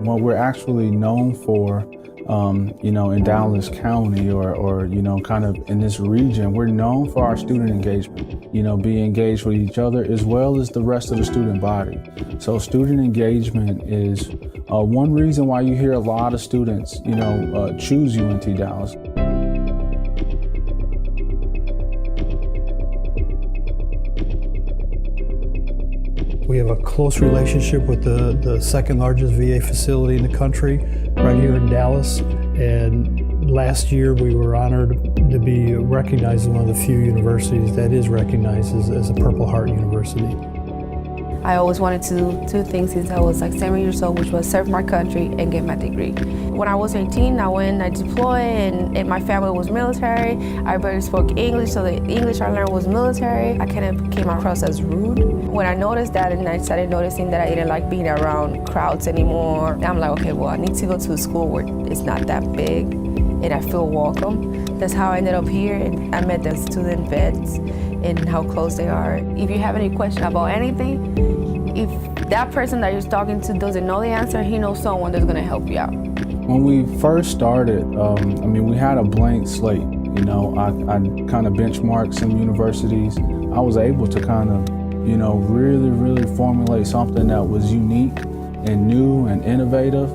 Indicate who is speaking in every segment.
Speaker 1: What we're actually known for, in Dallas County or kind of in this region, we're known for our student engagement, be engaged with each other as well as the rest of the student body. So student engagement is one reason why you hear a lot of students, choose UNT Dallas.
Speaker 2: We have a close relationship with the second largest VA facility in the country, right here in Dallas. And last year we were honored to be recognized as one of the few universities that is recognized as a Purple Heart University.
Speaker 3: I always wanted to do two things since I was like 7 years old, which was serve my country and get my degree. When I was 18, I deployed and my family was military. I barely spoke English, so the English I learned was military. I kind of came across as rude. When I noticed that and I started noticing that I didn't like being around crowds anymore, I'm like, okay, well, I need to go to a school where it's not that big and I feel welcome. That's how I ended up here, and I met the student vets and how close they are. If you have any question about anything, if that person that you're talking to doesn't know the answer, he knows someone that's gonna help you out.
Speaker 1: When we first started, we had a blank slate. I kind of benchmarked some universities. I was able to kind of, really formulate something that was unique and new and innovative.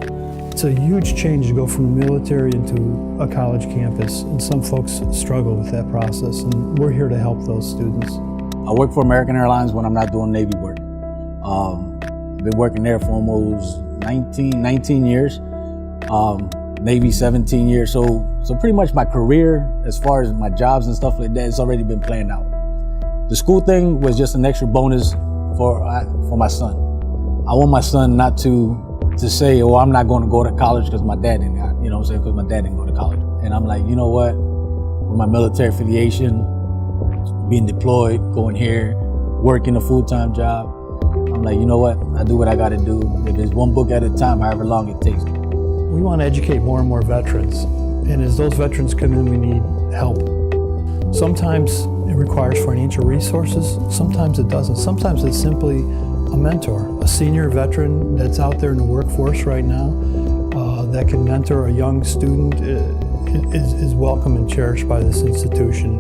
Speaker 2: It's a huge change to go from the military into a college campus, and some folks struggle with that process, and we're here to help those students.
Speaker 4: I work for American Airlines when I'm not doing Navy work. I've been working there for almost 19 years, Navy 17 years. So pretty much my career, as far as my jobs and stuff like that, it's already been planned out. The school thing was just an extra bonus for my son. I want my son not to say, oh, I'm not going to go to college because my dad didn't, because my dad didn't go to college. And I'm like, you know what, with my military affiliation, being deployed, going here, working a full-time job, I'm like, you know what, I do what I got to do. If it's one book at a time, however long it takes.
Speaker 2: We want to educate more and more veterans, and as those veterans come in, we need help. Sometimes it requires financial resources, sometimes it doesn't. Sometimes it's simply a mentor, a senior veteran that's out there in the workforce right now that can mentor a young student is welcome and cherished by this institution.